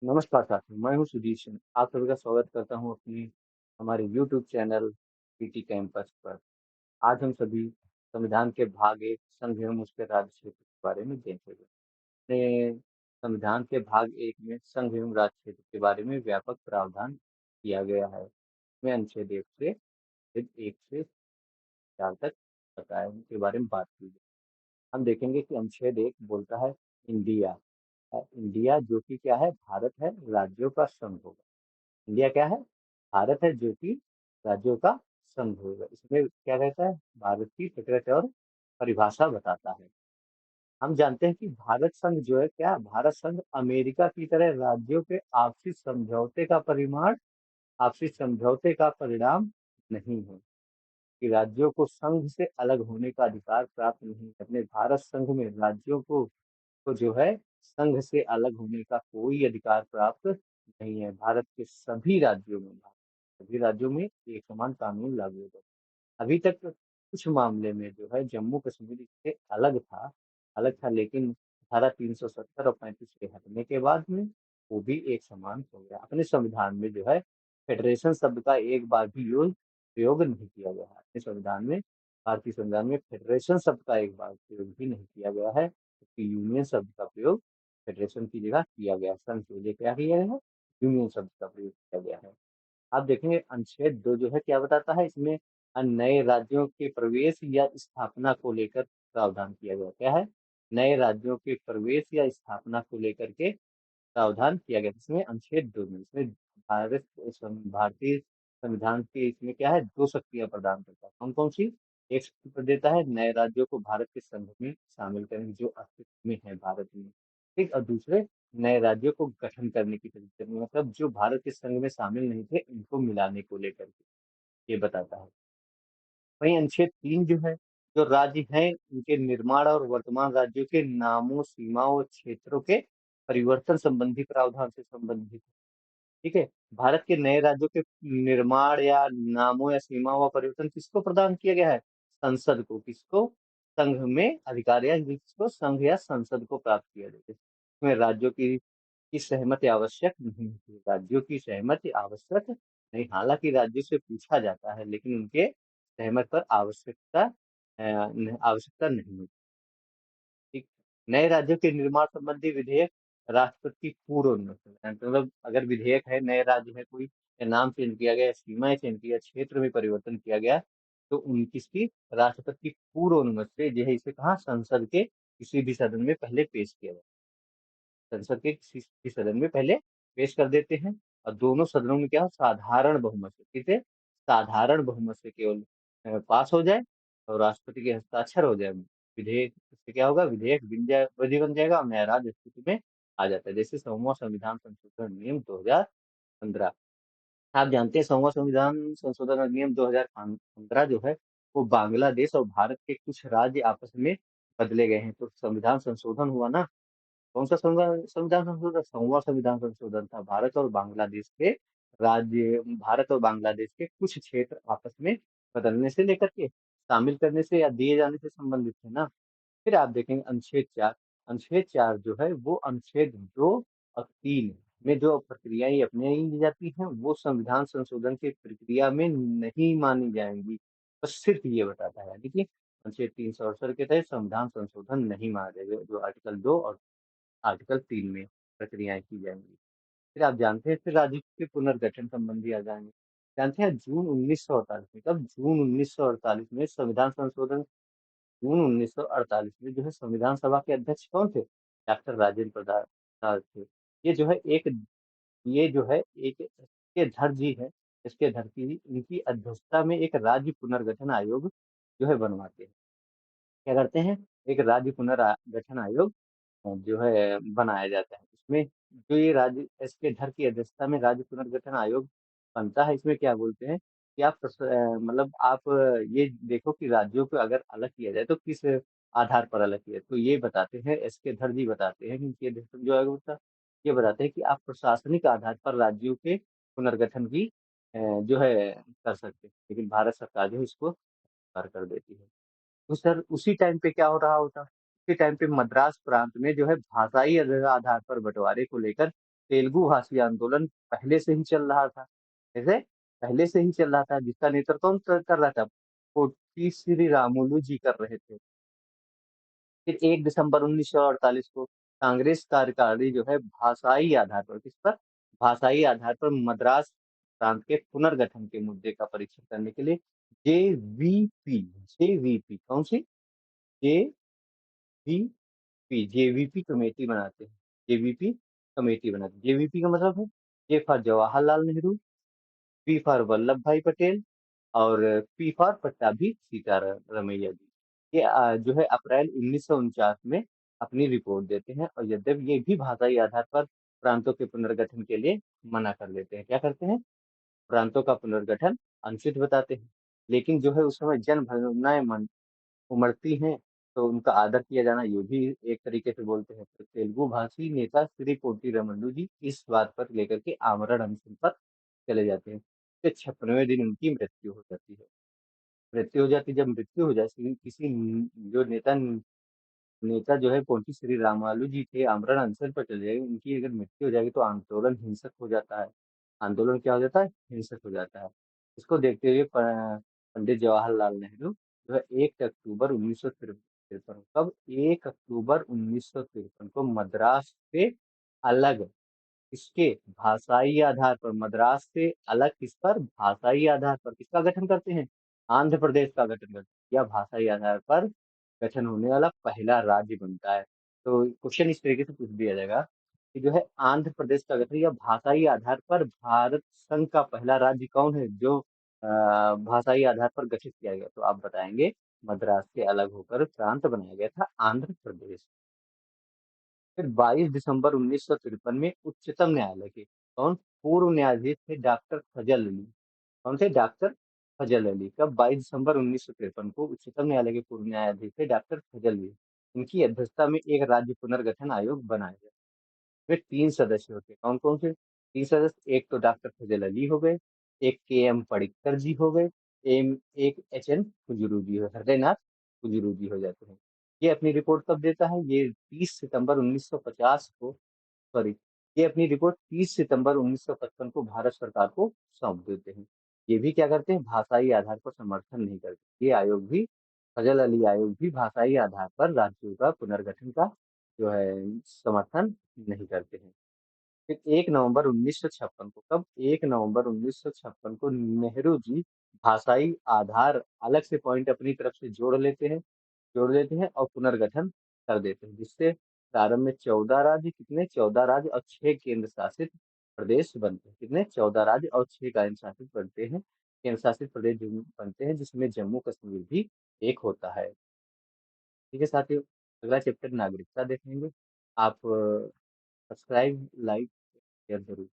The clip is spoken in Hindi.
नमस्कार साथियों, मैं हूँ सुधीर सिंह। आप सभी का स्वागत करता हूँ अपनी हमारे यूट्यूब चैनल पीटी कैंपस पर। आज हम सभी संविधान के भाग एक संघ एवं उसके राज्य क्षेत्र के बारे में देखेंगे। अपने संविधान के भाग एक में संघ एवं राज्य क्षेत्र के बारे में व्यापक प्रावधान किया गया है। इसमें अनुच्छेद एक से 4 तक बताया उनके बारे में बात की है। हम देखेंगे कि अनुच्छेद एक बोलता है इंडिया। इंडिया जो कि क्या है, भारत है, राज्यों का संघ होगा। इंडिया क्या है? भारत है जो कि राज्यों का संघ होगा। इसमें क्या रहता है? भारत की प्रकृति और परिभाषा बताता है। हम जानते हैं कि भारत संघ जो है क्या, भारत संघ अमेरिका की तरह राज्यों के आपसी समझौते का परिणाम नहीं है। कि राज्यों को संघ से अलग होने का अधिकार प्राप्त नहीं है। अपने भारत संघ में राज्यों को जो है संघ से अलग होने का कोई अधिकार प्राप्त नहीं है। भारत के सभी राज्यों में एक समान कानून लागू होगा। अभी तक कुछ मामले में जो है जम्मू कश्मीर इससे अलग था, लेकिन धारा 370 और 35 के हटने के बाद में वो भी एक समान हो गया। अपने संविधान में जो है फेडरेशन शब्द का एक बार भी यूज प्रयोग नहीं किया गया है। अपने संविधान में, भारतीय संविधान में फेडरेशन शब्द का एक बार प्रयोग भी नहीं किया गया है, जबकि यूनियन शब्द का प्रयोग फेडरेशन की जगह किया गया है। संघ के लिए क्या किया गया है? यूनियन शब्द का प्रयोग किया गया है। आप देखेंगे अनुच्छेद 2 जो है क्या बताता है इसमें, नए राज्यों के प्रवेश या स्थापना को लेकर प्रावधान किया गया। क्या है? नए राज्यों के प्रवेश या स्थापना को लेकर के प्रावधान किया गया। इसमें अनुच्छेद 2 में इसमें भारतीय संविधान के इसमें क्या है, 2 शक्तियां प्रदान करता है। कौन कौन सी? एक शक्ति पर देता है नए राज्यों को भारत के संघ में शामिल करने जो अस्तित्व में है भारत में। ठीक, और दूसरे नए राज्यों को गठन करने की तरीके में, मतलब जो भारत के संघ में शामिल नहीं थे इनको मिलाने को लेकर के ये बताता है। वहीं अनुच्छेद 3 जो है, जो राज्य हैं उनके निर्माण और वर्तमान राज्यों के नामों, सीमाओं और क्षेत्रों के परिवर्तन संबंधी प्रावधान से संबंधित है। ठीक है? भारत के नए राज्यों के निर्माण या नामों या सीमाओं का परिवर्तन किसको प्रदान किया गया है? संसद को। किसको? संघ में अधिकार या किसको? संघ या संसद को प्राप्त किया जाता है। इसमें राज्यों की सहमति आवश्यक नहीं होती। राज्यों की सहमति आवश्यक नहीं, हालांकि राज्यों से पूछा जाता है लेकिन उनके सहमत पर आवश्यकता नहीं होती। ठीक। नए राज्यों के निर्माण संबंधी विधेयक राष्ट्रपति की पूर्व अनुमति है। मतलब अगर विधेयक है, नए राज्य है कोई, या नाम चेंज किया गया, सीमाएं चेंज किया, क्षेत्र में परिवर्तन किया गया, तो उनकी इसकी राष्ट्रपति की पूर्व अनुमति से जो है इसे कहा संसद के किसी भी सदन में पहले पेश किया जाए। संसद के किसी भी सदन में पहले पेश कर देते हैं, और दोनों सदनों में क्या हो, साधारण बहुमत से, किसे? साधारण बहुमत से केवल पास हो जाए और राष्ट्रपति के हस्ताक्षर हो जाए विधेयक। इससे क्या होगा? विधेयक विधि बन जाएगा और न्याय स्थिति में आ जाता है। जैसे 100वां संविधान संशोधन अधिनियम 2015। आप जानते हैं 100वां संविधान संशोधन अधिनियम 2015 जो है वो बांग्लादेश और भारत के कुछ राज्य आपस में बदले गए हैं। तो संविधान संशोधन हुआ ना, कौन सा संविधान संशोधन? 100वां संविधान संशोधन था। भारत और बांग्लादेश के कुछ क्षेत्र आपस में बदलने से लेकर के शामिल करने से या दिए जाने से संबंधित है ना। फिर आप देखेंगे अनुच्छेद 4। अनुच्छेद 4 जो है वो अनुच्छेद 2 और 3 में जो प्रक्रियाएं अपनाई की जाती हैं वो संविधान संशोधन की प्रक्रिया में नहीं मानी जाएंगी। बस सिर्फ ये बताता है, यानी कि अनुच्छेद 368 के तहत संविधान संशोधन नहीं माना जाएगा। जो आर्टिकल 2 और आर्टिकल 3 में प्रक्रियाएं की जाएंगी। फिर आप जानते हैं, फिर राज्य के पुनर्गठन संबंधी आ जाएंगे। जानते हैं जून 1948 में, कब? जून 1948 में संविधान संशोधन। जून 1948 में जो है संविधान सभा के अध्यक्ष कौन थे? डॉक्टर राजेंद्र प्रसाद थे। ये जो है एक ये जो है एक एस के धर जी है। एस के धर की इनकी अध्यक्षता में एक राज्य पुनर्गठन आयोग जो है बनवाते हैं। क्या करते हैं? एक राज्य पुनर्गठन आयोग जो है बनाया जाता है। इसमें जो ये राज्य एस के धर की अध्यक्षता में राज्य पुनर्गठन आयोग बनता है, इसमें क्या बोलते हैं कि मतलब आप ये देखो कि राज्यों को अगर अलग किया जाए तो किस आधार पर अलग किया जाए। तो ये बताते हैं, एस के धर जी बताते हैं कि इनकी अध्यक्षता जो आयोग होता है, ये बताते हैं कि आप प्रशासनिक आधार पर राज्यों के पुनर्गठन की जो है कर सकते हैं, लेकिन भारत सरकार जो है इसको स्वीकार कर देती है। तो सर उसी टाइम पे क्या हो रहा होता? उसी टाइम पे मद्रास प्रांत में जो है भाषाई आधार पर बंटवारे को लेकर तेलुगु भाषी आंदोलन पहले से ही चल रहा था। जैसे पहले से ही चल रहा था, जिसका नेतृत्व कौन कर रहा था? पोट्टी श्री रामुलु जी कर रहे थे। फिर 1 दिसंबर 1948 को कांग्रेस कार्यकारिणी जो है भाषाई आधार पर, किस पर? भाषाई आधार पर मद्रास प्रांत के पुनर्गठन के मुद्दे का परीक्षण करने के लिए जेवीपी जेवीपी कौन सी जेवीपी जेवीपी कमेटी बनाते हैं। जेवीपी कमेटी बनाते हैं। जेवीपी का मतलब है J for Jawaharlal Nehru, P for Vallabh भाई पटेल, और पी फॉर पट्टाभी सीतारमैया जी। ये जो है अप्रैल 1949 में अपनी रिपोर्ट देते हैं, और यद्यपि ये भी भाषाई आधार पर प्रांतों के पुनर्गठन के लिए मना कर देते हैं। क्या करते हैं? प्रांतों का पुनर्गठन अनुचित बताते हैं। लेकिन जो है उस समय जन भावनाएं उमड़ती हैं, तो उनका आदर किया जाना, ये भी एक तरीके से बोलते हैं। तो तेलुगु भाषी नेता श्री पोटी रमन्नू जी इस बात पर लेकर के आमरण अनशन पर चले जाते हैं। फिर 56वें दिन उनकी मृत्यु हो जाती है। मृत्यु हो जाती है, जब मृत्यु हो जाती किसी जो नेता जो है पोंटी श्री रामालू जी थे, आमरण अनशन पर चले जाएंगे, उनकी अगर मृत्यु हो जाएगी तो आंदोलन हिंसक हो जाता है। आंदोलन क्या हो जाता है? हिंसक हो जाता है। इसको देखते हुए पंडित जवाहरलाल नेहरू जो है 1 अक्टूबर 1953, कब? 1 अक्टूबर 1953 को मद्रास से अलग, इसके भाषाई आधार पर, मद्रास से अलग, किस पर? भाषाई आधार पर किसका गठन करते हैं? आंध्र प्रदेश का गठन करते हैं। यह भाषाई आधार पर गठन होने वाला पहला राज्य बनता है। तो क्वेश्चन इस तरीके से पूछ दिया जाएगा कि जो है आंध्र प्रदेश का गठन या भाषाई आधार पर भारत संघ का पहला राज्य कौन है जो भाषाई आधार पर गठित किया गया? तो आप बताएंगे मद्रास से अलग होकर प्रांत बनाया गया था आंध्र प्रदेश। फिर 22 दिसंबर 1953 में उच्चतम न्यायालय के कौन पूर्व न्यायाधीश थे? डॉक्टर फजल अली। कौन थे? डॉक्टर फजल अली। कब? 22 दिसंबर 1953 को उच्चतम न्यायालय के पूर्व न्यायाधीश थे डॉक्टर फजल अली। इनकी अध्यक्षता में एक राज्य पुनर्गठन आयोग बनाया गया। वे 3 सदस्य होते। कौन कौन से 3 सदस्य? एक तो डॉक्टर फजल अली हो गए, एक के एम पडिक्कर जी हो गए, एक एच एन खुजरू जी हो, हृदयनाथ खुजरू जी हो जाते हैं। ये अपनी रिपोर्ट कब देता है? ये 30 सितंबर 1950 को, सॉरी, ये अपनी रिपोर्ट 30 सितंबर 1955 को भारत सरकार को सौंप देते हैं। ये भी क्या करते हैं? भाषाई आधार पर समर्थन नहीं करते। ये आयोग भी, फजल अली आयोग भी भाषाई आधार पर राज्यों का पुनर्गठन का जो है समर्थन नहीं करते हैं। फिर 1 नवंबर 1956 को, कब? 1 नवंबर 1956 को नेहरू जी भाषाई आधार अलग से पॉइंट अपनी तरफ से जोड़ लेते हैं और पुनर्गठन कर देते हैं, जिससे प्रारंभ में 14 राज्य, कितने? 14 राज्य और 6 केंद्र शासित प्रदेश बनते हैं। कितने? 14 राज्य और 6 केंद्र शासित बनते हैं, केंद्र शासित प्रदेश जो बनते हैं, जिसमें जम्मू कश्मीर भी एक होता है। ठीक है साथियों, अगला चैप्टर नागरिकता देखेंगे। आप सब्सक्राइब, लाइक, शेयर जरूर